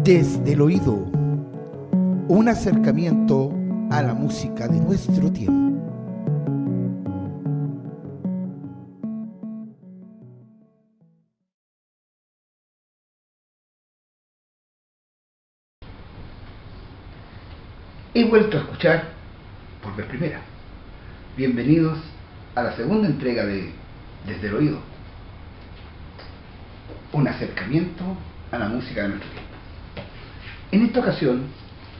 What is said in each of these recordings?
Desde el oído, un acercamiento a la música de nuestro tiempo. He vuelto a escuchar por vez primera. Bienvenidos a la segunda entrega de Desde el oído, un acercamiento a la música de nuestro tiempo. En esta ocasión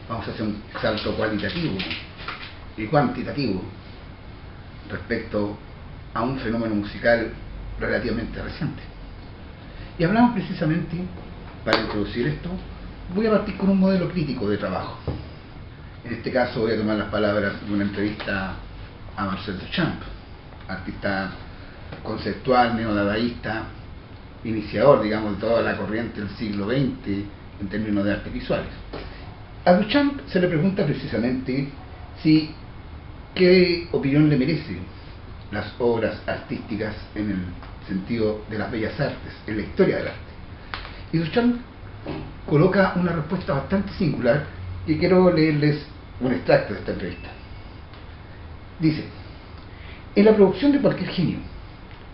vamos a hacer un salto cualitativo y cuantitativo respecto a un fenómeno musical relativamente reciente. Y hablamos precisamente, para introducir esto, voy a partir con un modelo crítico de trabajo. En este caso voy a tomar las palabras de una entrevista a Marcel Duchamp, artista conceptual, neodadaísta, iniciador, digamos, de toda la corriente del siglo XX en términos de artes visuales. A Duchamp se le pregunta precisamente qué opinión le merecen las obras artísticas en el sentido de las bellas artes, en la historia del arte. Y Duchamp coloca una respuesta bastante singular y quiero leerles un extracto de esta entrevista. Dice: en la producción de cualquier genio,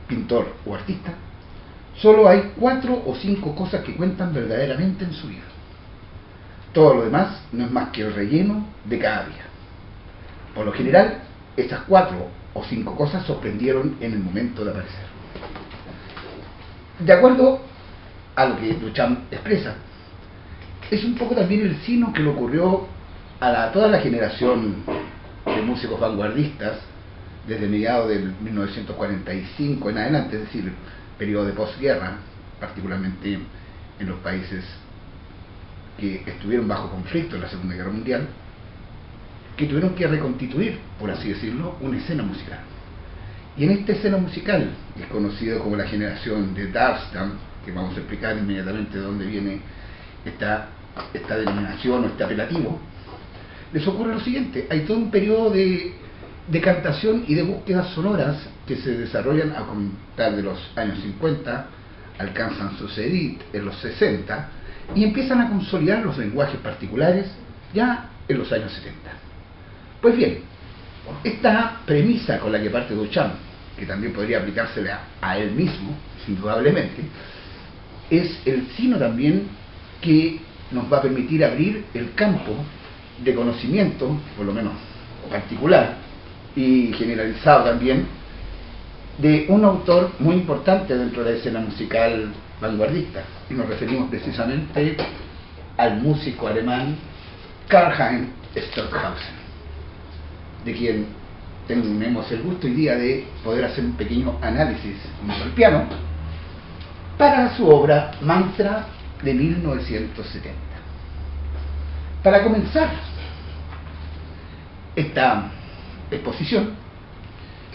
pintor o artista, solo hay 4 o 5 cosas que cuentan verdaderamente en su vida. Todo lo demás no es más que el relleno de cada día. Por lo general, esas 4 o 5 cosas sorprendieron en el momento de aparecer. De acuerdo a lo que Duchamp expresa, es un poco también el signo que le ocurrió a toda la generación de músicos vanguardistas desde mediados del 1945 en adelante, es decir, periodo de posguerra, particularmente en los países que estuvieron bajo conflicto en la Segunda Guerra Mundial, que tuvieron que reconstituir, por así decirlo, una escena musical. Y en esta escena musical, que es conocido como la generación de Darmstadt, que vamos a explicar inmediatamente de dónde viene esta denominación o este apelativo, les ocurre lo siguiente: hay todo un periodo de cantación y de búsquedas sonoras que se desarrollan a contar de los años 50, alcanzan su cenit en los 60 y empiezan a consolidar los lenguajes particulares ya en los años 70. Pues bien, esta premisa con la que parte Duchamp, que también podría aplicársele a él mismo, indudablemente, es el signo también que nos va a permitir abrir el campo de conocimiento, por lo menos particular y generalizado también, de un autor muy importante dentro de la escena musical vanguardista, y nos referimos precisamente al músico alemán Karlheinz Stockhausen, de quien tenemos el gusto hoy día de poder hacer un pequeño análisis junto al piano para su obra Mantra de 1970. Para comenzar esta exposición,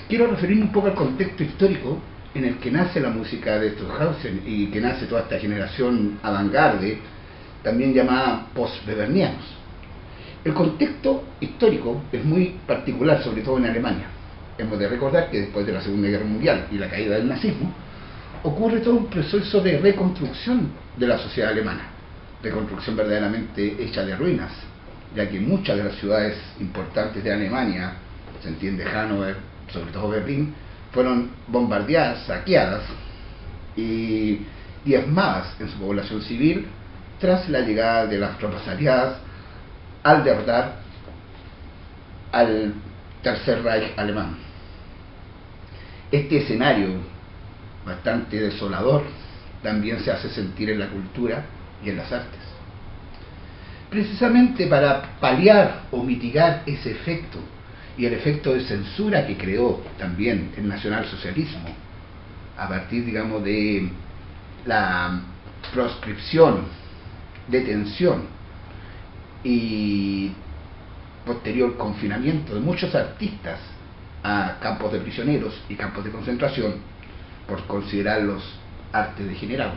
quiero referirme un poco al contexto histórico en el que nace la música de Stockhausen y que nace toda esta generación avant-garde, también llamada post-webernianos. El contexto histórico es muy particular, sobre todo en Alemania. Hemos de recordar que después de la Segunda Guerra Mundial y la caída del nazismo, ocurre todo un proceso de reconstrucción de la sociedad alemana, reconstrucción verdaderamente hecha de ruinas, ya que muchas de las ciudades importantes de Alemania, se entiende Hannover, sobre todo Berlín, fueron bombardeadas, saqueadas y diezmadas en su población civil tras la llegada de las tropas aliadas al derrotar al Tercer Reich alemán. Este escenario bastante desolador también se hace sentir en la cultura y en las artes. Precisamente para paliar o mitigar ese efecto y el efecto de censura que creó también el nacionalsocialismo a partir, digamos, de la proscripción, detención y posterior confinamiento de muchos artistas a campos de prisioneros y campos de concentración por considerarlos arte degenerado,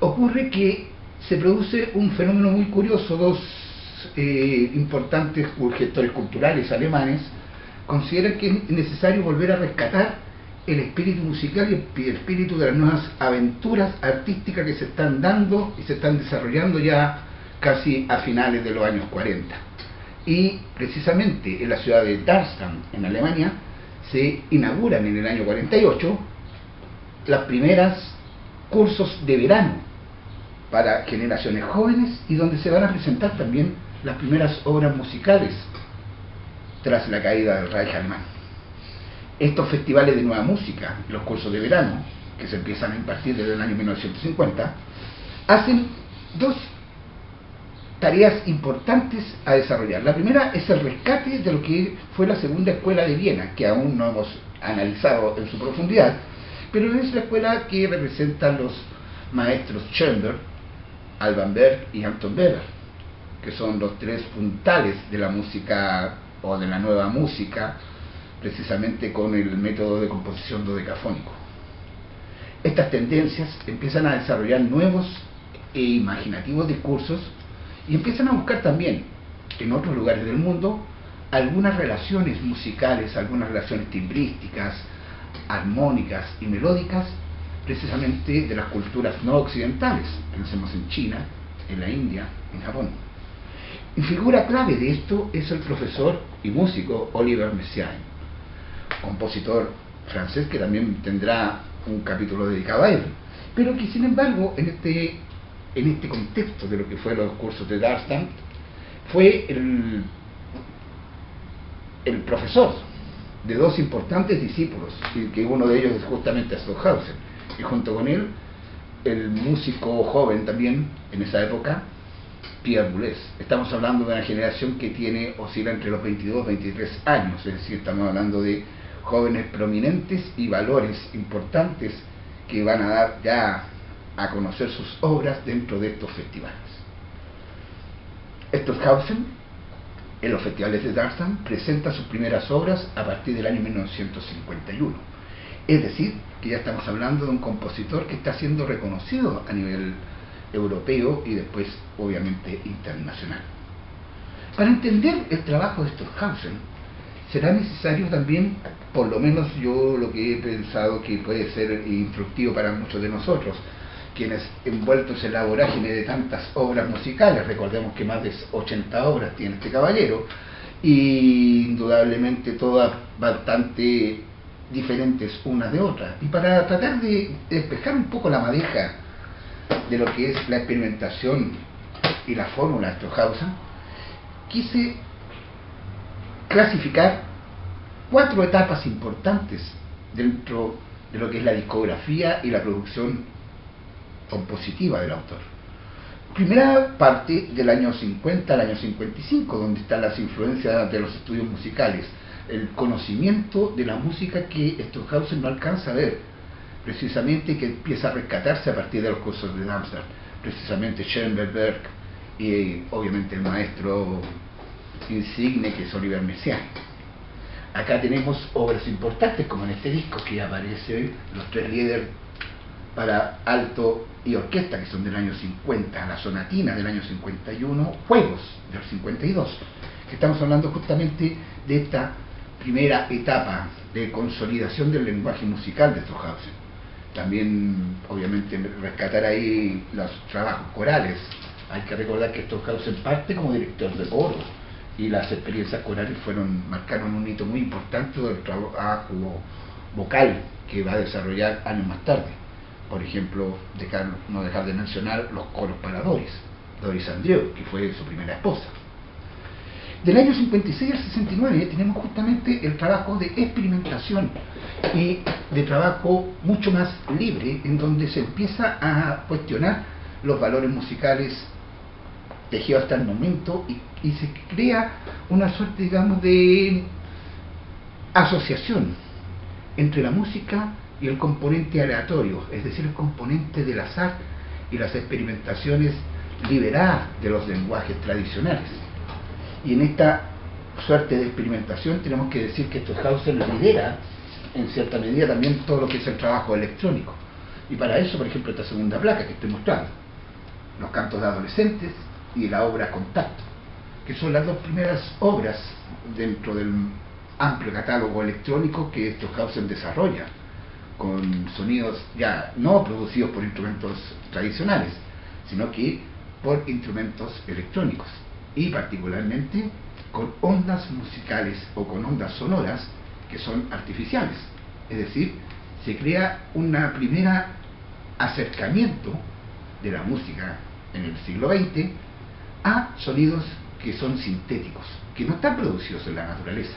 ocurre que se produce un fenómeno muy curioso. Dos importantes gestores culturales alemanes consideran que es necesario volver a rescatar el espíritu musical y el espíritu de las nuevas aventuras artísticas que se están dando y se están desarrollando ya casi a finales de los años 40. Y precisamente en la ciudad de Darmstadt, en Alemania, se inauguran en el año 48 las primeras cursos de verano para generaciones jóvenes y donde se van a presentar también las primeras obras musicales tras la caída del Reich alemán. Estos festivales de nueva música, los cursos de verano, que se empiezan a impartir desde el año 1950, hacen dos tareas importantes a desarrollar. La primera es el rescate de lo que fue la segunda escuela de Viena, que aún no hemos analizado en su profundidad, pero es la escuela que representan los maestros Schoenberg, Alban Berg y Anton Weber, que son los tres puntales de la música o de la nueva música, precisamente con el método de composición dodecafónico. Estas tendencias empiezan a desarrollar nuevos e imaginativos discursos y empiezan a buscar también en otros lugares del mundo algunas relaciones musicales, algunas relaciones timbrísticas, armónicas y melódicas, precisamente de las culturas no occidentales. Pensemos en China, en la India, en Japón. Y figura clave de esto es el profesor y músico Olivier Messiaen, compositor francés que también tendrá un capítulo dedicado a él, pero que sin embargo en este contexto de lo que fueron los cursos de Darmstadt fue el profesor de dos importantes discípulos, y que uno de ellos es justamente Stockhausen, y junto con él el músico joven también en esa época, Pierre Boulez. Estamos hablando de una generación que oscila entre los 22 y 23 años, es decir, estamos hablando de jóvenes prominentes y valores importantes que van a dar ya a conocer sus obras dentro de estos festivales. Stockhausen, en los festivales de Darmstadt, presenta sus primeras obras a partir del año 1951. Es decir, que ya estamos hablando de un compositor que está siendo reconocido a nivel europeo y después, obviamente, internacional. Para entender el trabajo de Stockhausen, será necesario también, por lo menos yo lo que he pensado que puede ser instructivo para muchos de nosotros, quienes envueltos en la vorágine de tantas obras musicales, recordemos que más de 80 obras tiene este caballero, y indudablemente todas bastante diferentes unas de otras. Y para tratar de despejar un poco la madeja de lo que es la experimentación y la fórmula de Stockhausen, quise clasificar 4 etapas importantes dentro de lo que es la discografía y la producción compositiva del autor. Primera parte del año 50 al año 55, donde están las influencias de los estudios musicales, el conocimiento de la música que Stockhausen no alcanza a ver, precisamente que empieza a rescatarse a partir de los cursos de Darmstadt, precisamente Schoenberg y obviamente el maestro insigne que es Olivier Messiaen. Acá tenemos obras importantes como en este disco que aparecen los 3 líderes para alto y orquesta que son del año 50, la sonatina del año 51, Juegos del 52, que estamos hablando justamente de esta primera etapa de consolidación del lenguaje musical de Stockhausen. También obviamente rescatar ahí los trabajos corales. Hay que recordar que Stockhausen parte como director de coro y las experiencias corales marcaron un hito muy importante del trabajo vocal que va a desarrollar años más tarde. Por ejemplo, no dejar de mencionar los coros para Doris Andreu, que fue su primera esposa. Del año 56 al 69 tenemos justamente el trabajo de experimentación y de trabajo mucho más libre, en donde se empieza a cuestionar los valores musicales tejidos hasta el momento y se crea una suerte, digamos, de asociación entre la música y el componente aleatorio, es decir, el componente del azar y las experimentaciones liberadas de los lenguajes tradicionales. Y en esta suerte de experimentación tenemos que decir que Stockhausen lidera en cierta medida también todo lo que es el trabajo electrónico. Y para eso, por ejemplo, esta segunda placa que estoy mostrando, los cantos de adolescentes y la obra Contacto, que son las 2 primeras obras dentro del amplio catálogo electrónico que Stockhausen desarrolla con sonidos ya no producidos por instrumentos tradicionales, sino que por instrumentos electrónicos, y particularmente con ondas musicales o con ondas sonoras que son artificiales. Es decir, se crea una primera acercamiento de la música en el siglo XX a sonidos que son sintéticos, que no están producidos en la naturaleza,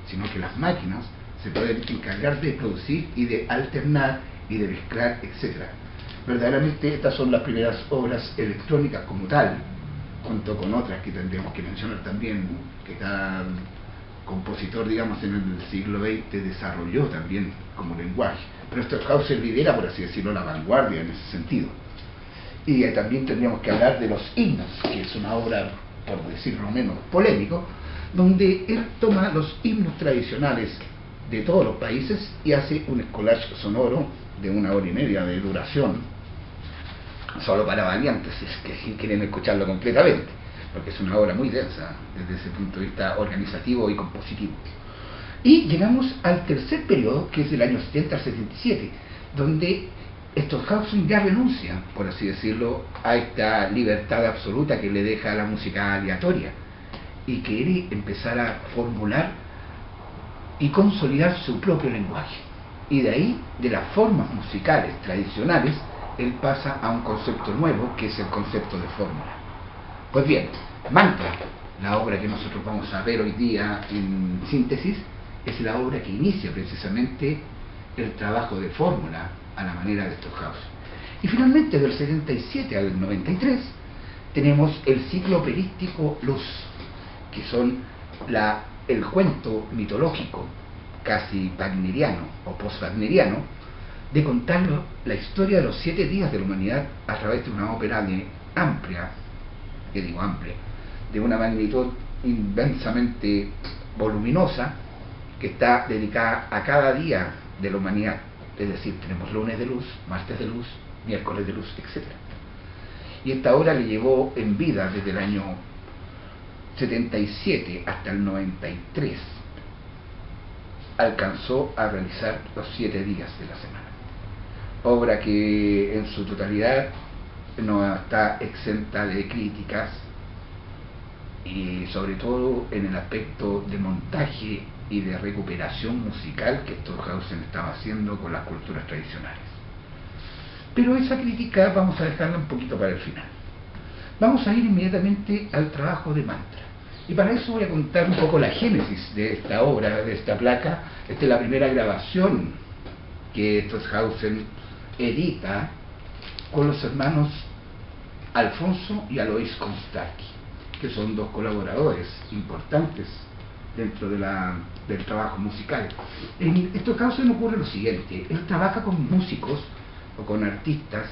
sino que las máquinas se pueden encargar de producir y de alternar y de mezclar, etc. Verdaderamente estas son las primeras obras electrónicas como tal, junto con otras que tendríamos que mencionar también, que cada compositor, digamos, en el siglo XX desarrolló también como lenguaje. Pero Stockhausen lidera, por así decirlo, la vanguardia en ese sentido. Y también tendríamos que hablar de los himnos, que es una obra, por decirlo menos, polémico, donde él toma los himnos tradicionales de todos los países y hace un collage sonoro de 1 hora y media de duración, solo para valientes, si es que quieren escucharlo completamente, porque es una obra muy densa desde ese punto de vista organizativo y compositivo. Y llegamos al tercer periodo, que es del año 70 al 77, donde Stockhausen ya renuncia, por así decirlo, a esta libertad absoluta que le deja la música aleatoria, y quiere empezar a formular y consolidar su propio lenguaje. Y de ahí, de las formas musicales tradicionales, él pasa a un concepto nuevo, que es el concepto de fórmula. Pues bien, Mantra, la obra que nosotros vamos a ver hoy día en síntesis, es la obra que inicia precisamente el trabajo de fórmula a la manera de Stockhausen. Y finalmente, del 77 al 93, tenemos el ciclo operístico Luz, que son el cuento mitológico, casi wagneriano o post-wagneriano, de contar la historia de los 7 días de la humanidad a través de una ópera amplia, de una magnitud inmensamente voluminosa, que está dedicada a cada día de la humanidad. Es decir, tenemos lunes de luz, martes de luz, miércoles de luz, etc. Y esta obra le llevó en vida desde el año 77 hasta el 93. Alcanzó a realizar los 7 días de la semana. Obra que en su totalidad no está exenta de críticas, y sobre todo en el aspecto de montaje y de recuperación musical que Stockhausen estaba haciendo con las culturas tradicionales. Pero esa crítica vamos a dejarla un poquito para el final. Vamos a ir inmediatamente al trabajo de Mantra. Y para eso voy a contar un poco la génesis de esta obra, de esta placa. Esta es la primera grabación que Stockhausen edita con los hermanos Alfonso y Alois Konstarki, que son 2 colaboradores importantes dentro del trabajo musical. En Stockhausen ocurre lo siguiente: él trabaja con músicos o con artistas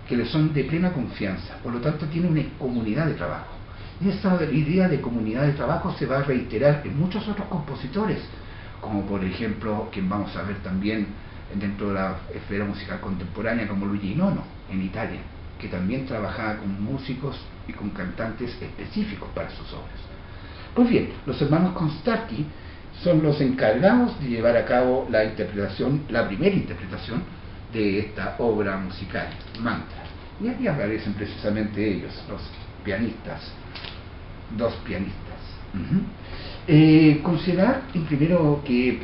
que le son de plena confianza, por lo tanto tiene una comunidad de trabajo. Y esa idea de comunidad de trabajo se va a reiterar en muchos otros compositores, como por ejemplo, quien vamos a ver también dentro de la esfera musical contemporánea, como Luigi Nono en Italia, que también trabajaba con músicos y con cantantes específicos para sus obras. Pues bien, los hermanos Konstarki son los encargados de llevar a cabo la primera interpretación de esta obra musical, Mantra. Y aquí aparecen precisamente ellos, los pianistas, 2 pianistas. Considerar primero que,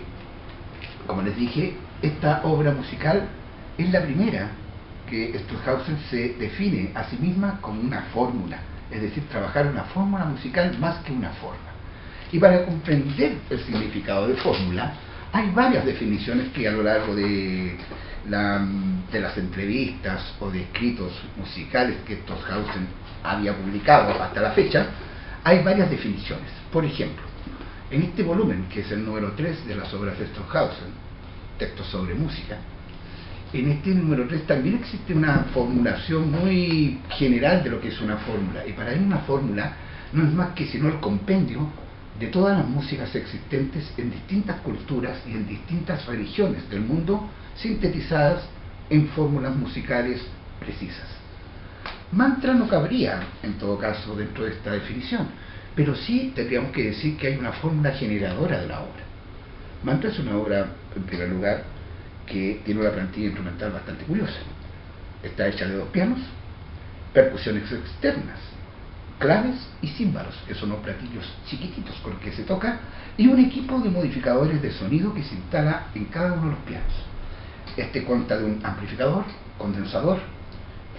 como les dije, esta obra musical es la primera que Stockhausen se define a sí misma como una fórmula, es decir, trabajar una fórmula musical más que una forma. Y para comprender el significado de fórmula, hay varias definiciones que a lo largo de las entrevistas o de escritos musicales que Stockhausen había publicado hasta la fecha, hay varias definiciones. Por ejemplo, en este volumen, que es el número 3 de las obras de Stockhausen, Textos sobre música, en este número 3 también existe una formulación muy general de lo que es una fórmula. Y para él una fórmula no es más que sino el compendio de todas las músicas existentes en distintas culturas y en distintas religiones del mundo, sintetizadas en fórmulas musicales precisas. Mantra no cabría, en todo caso, dentro de esta definición, pero sí tendríamos que decir que hay una fórmula generadora de la obra. Mantra es una obra, en primer lugar, que tiene una plantilla instrumental bastante curiosa. Está hecha de 2 pianos, percusiones externas, claves y címbalos, que son los platillos chiquititos con los que se toca, y un equipo de modificadores de sonido que se instala en cada uno de los pianos. Este cuenta de un amplificador, condensador,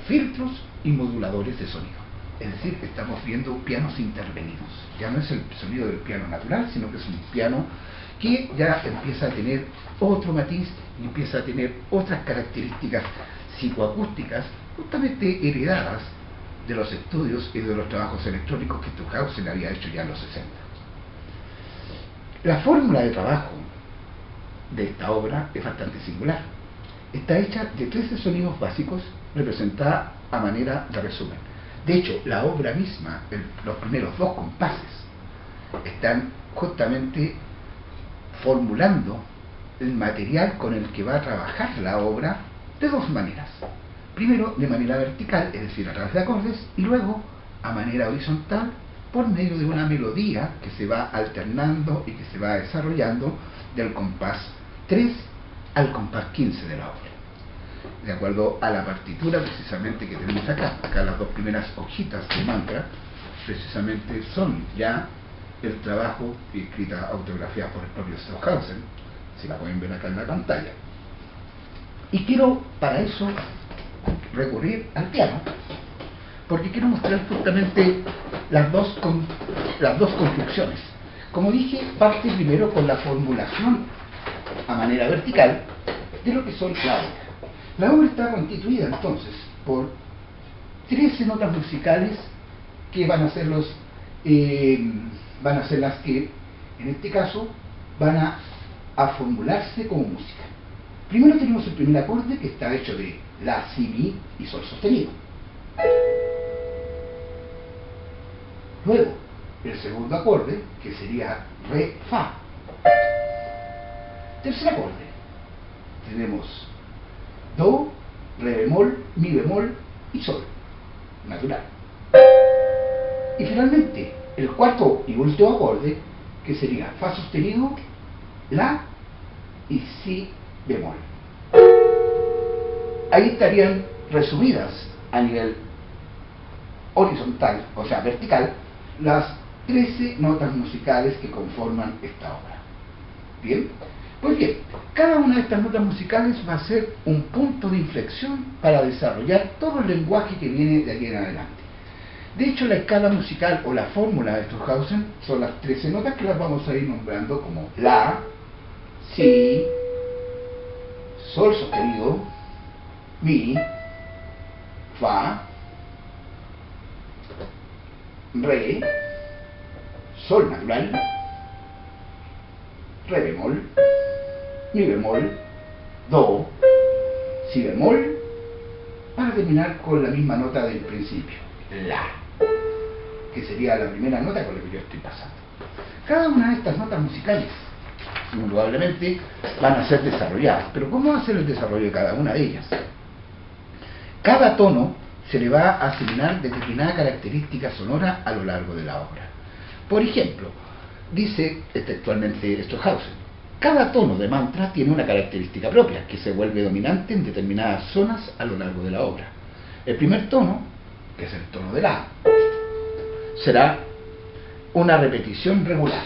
filtros y moduladores de sonido. Es decir, estamos viendo pianos intervenidos. Ya no es el sonido del piano natural, sino que es un piano que ya empieza a tener otro matiz y empieza a tener otras características psicoacústicas, justamente heredadas de los estudios y de los trabajos electrónicos que Stockhausen había hecho ya en los 60. La fórmula de trabajo de esta obra es bastante singular. Está hecha de 13 sonidos básicos representada a manera de resumen. De hecho, la obra misma, los primeros 2 compases, están justamente formulando el material con el que va a trabajar la obra de 2 maneras. Primero, de manera vertical, es decir, a través de acordes, y luego, a manera horizontal, por medio de una melodía que se va alternando y que se va desarrollando del compás 3 al compás 15 de la obra. De acuerdo a la partitura precisamente que tenemos acá. Acá las 2 primeras hojitas de mantra precisamente son ya el trabajo escrita, autografiada por el propio Stockhausen, si la pueden ver acá en la pantalla. Y quiero para eso recurrir al piano, porque quiero mostrar justamente las dos construcciones. Como dije, parte primero con la formulación a manera vertical de lo que son la obra. La obra está constituida entonces por 13 notas musicales que van a ser las que en este caso van a formularse como música. Primero tenemos el primer acorde, que está hecho de la, si, mi y sol sostenido. Luego el segundo acorde, que sería re, fa. Tercer acorde, tenemos do, re bemol, mi bemol y sol natural. Y finalmente el cuarto y último acorde, que sería fa sostenido, la y si bemol. Ahí estarían resumidas a nivel horizontal, o sea vertical, las 13 notas musicales que conforman esta obra. Bien, pues bien, cada una de estas notas musicales va a ser un punto de inflexión para desarrollar todo el lenguaje que viene de aquí en adelante. De hecho, la escala musical o la fórmula de Stockhausen son las 13 notas, que las vamos a ir nombrando como la, si, sol sostenido, mi, fa, re, sol natural, re bemol, mi bemol, do, si bemol, para terminar con la misma nota del principio, la, que sería la primera nota con la que yo estoy pasando. Cada una de estas notas musicales indudablemente van a ser desarrolladas, pero ¿cómo va a ser el desarrollo de cada una de ellas? Cada tono se le va a asignar determinada característica sonora a lo largo de la obra. Por ejemplo, dice textualmente Stockhausen, cada tono de mantra tiene una característica propia que se vuelve dominante en determinadas zonas a lo largo de la obra. El primer tono, que es el tono de la, será una repetición regular,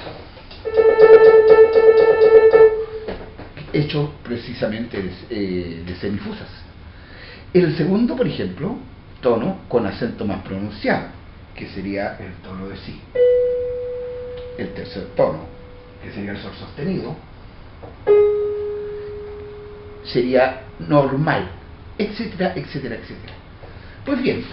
hecho precisamente de semifusas. El segundo, por ejemplo, tono con acento más pronunciado, que sería el tono de si. El tercer tono, que sería el sol sostenido, sería normal, etcétera, etcétera, etcétera. Pues bien,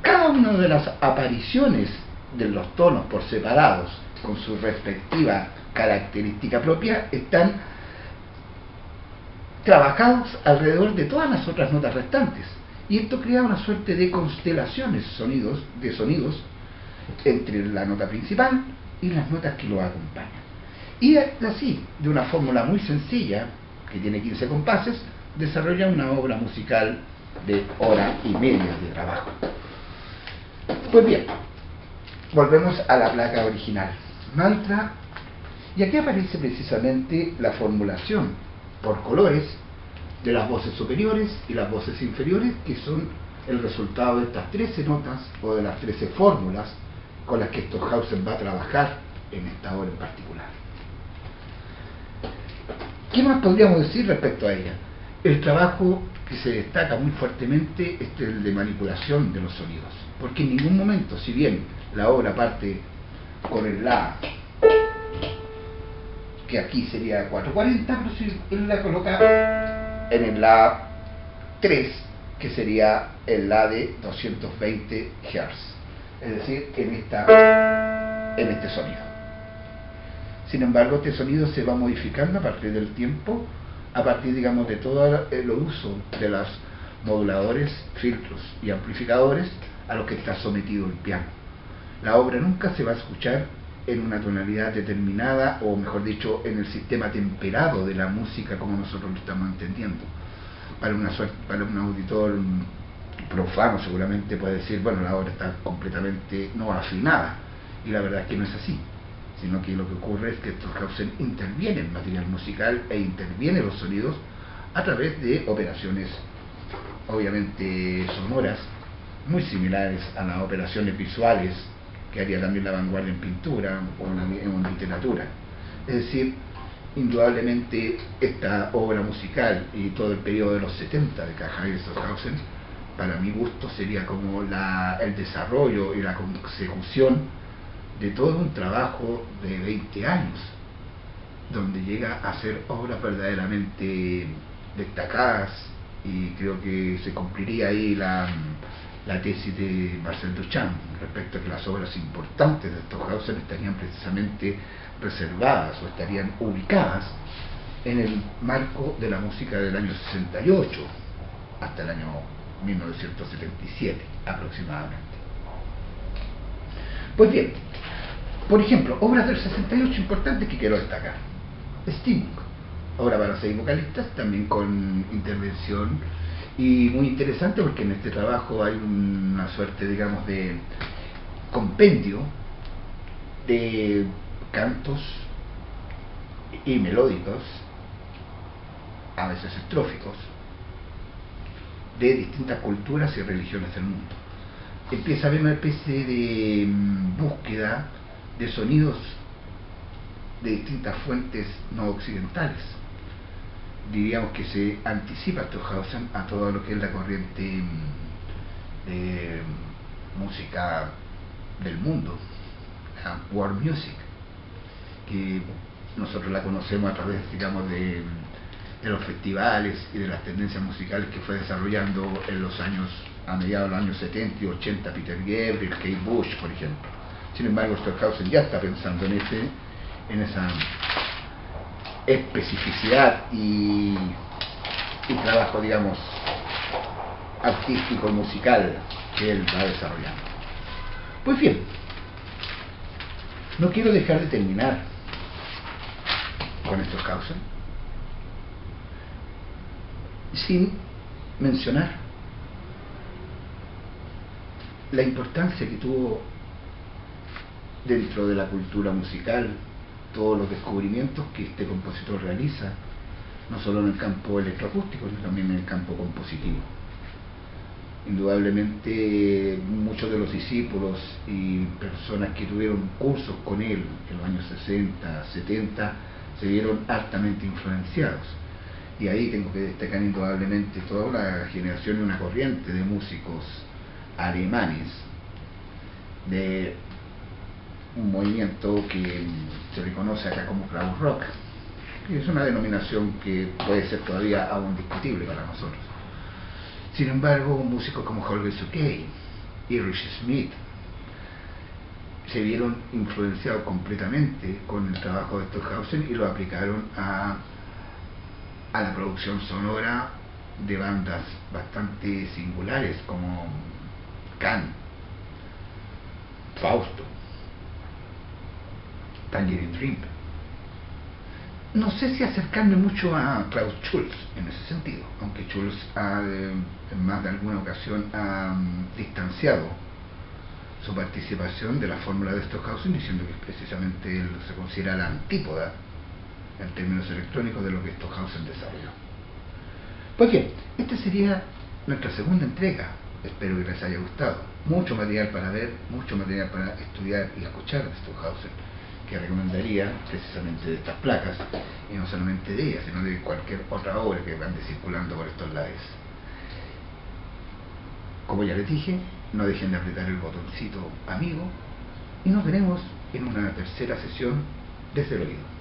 cada una de las apariciones de los tonos por separados, con su respectiva característica propia, están trabajados alrededor de todas las otras notas restantes, y esto crea una suerte de constelaciones de sonidos entre la nota principal y las notas que lo acompañan. Y así, de una fórmula muy sencilla, que tiene 15 compases, desarrolla una obra musical de hora y media de trabajo. Pues bien, volvemos a la placa original, mantra, y aquí aparece precisamente la formulación por colores de las voces superiores y las voces inferiores, que son el resultado de estas 13 notas o de las 13 fórmulas con las que Stockhausen va a trabajar en esta obra en particular. ¿Qué más podríamos decir respecto a ella? El trabajo que se destaca muy fuertemente es el de manipulación de los sonidos, porque en ningún momento, si bien la obra parte con el La, que aquí sería 440, pero si él la coloca en el La 3, que sería el La de 220 Hz, es decir, en este sonido. Sin embargo, este sonido se va modificando a partir del tiempo, a partir, digamos, de todo el uso de los moduladores, filtros y amplificadores a los que está sometido el piano. La obra nunca se va a escuchar en una tonalidad determinada, o mejor dicho, en el sistema temperado de la música como nosotros lo estamos entendiendo. Para un auditor profano seguramente puede decir, bueno, la obra está completamente no afinada, y la verdad es que no es así, sino que lo que ocurre es que Stockhausen interviene en el material musical e interviene los sonidos a través de operaciones obviamente sonoras muy similares a las operaciones visuales que haría también la vanguardia en pintura o en literatura. Es decir, indudablemente esta obra musical y todo el periodo de los 70 de Karl Heinz Stockhausen, para mi gusto, sería como el desarrollo y la consecución de todo un trabajo de 20 años, donde llega a hacer obras verdaderamente destacadas, y creo que se cumpliría ahí la tesis de Marcel Duchamp respecto a que las obras importantes de Stockhausen estarían precisamente reservadas o estarían ubicadas en el marco de la música del año 68 hasta el año 1977 aproximadamente. Pues bien, por ejemplo, obras del 68 importantes que quiero destacar: Sting, obra para 6 vocalistas, también con intervención, y muy interesante porque en este trabajo hay una suerte, digamos, de compendio de cantos y melódicos, a veces estróficos, de distintas culturas y religiones del mundo. Empieza a haber una especie de búsqueda de sonidos de distintas fuentes no occidentales. Diríamos que se anticipa Stockhausen a todo lo que es la corriente de música del mundo, la world music, que nosotros la conocemos a través, digamos, de los festivales y de las tendencias musicales que fue desarrollando en los años, a mediados de los años 70 y 80, Peter Gabriel, Kate Bush, por ejemplo. Sin embargo, Stockhausen ya está pensando en esa especificidad y trabajo, digamos, artístico y musical que él va desarrollando. Pues bien, no quiero dejar de terminar con Stockhausen sin mencionar la importancia que tuvo dentro de la cultura musical todos los descubrimientos que este compositor realiza, no solo en el campo electroacústico, sino también en el campo compositivo. Indudablemente muchos de los discípulos y personas que tuvieron cursos con él en los años 60, 70 se vieron altamente influenciados, y ahí tengo que destacar indudablemente toda una generación y una corriente de músicos alemanes de un movimiento que se le conoce acá como Krautrock, que es una denominación que puede ser todavía aún discutible para nosotros. Sin embargo, músicos como Holger Zuckey y Richie Smith se vieron influenciados completamente con el trabajo de Stockhausen y lo aplicaron a la producción sonora de bandas bastante singulares como Can, Fausto, Tangerine Dream. No sé si acercarme mucho a Klaus Schulze en ese sentido, aunque Schulze en más de alguna ocasión ha distanciado su participación de la fórmula de Stockhausen, diciendo que precisamente él se considera la antípoda en términos electrónicos de lo que Stockhausen desarrolló. Pues bien, esta sería nuestra segunda entrega. Espero que les haya gustado. Mucho material para ver, mucho material para estudiar y escuchar de Stockhausen, que recomendaría precisamente de estas placas, y no solamente de ellas, sino de cualquier otra obra que ande circulando por estos lares. Como ya les dije, no dejen de apretar el botoncito amigo y nos veremos en una tercera sesión desde el oído.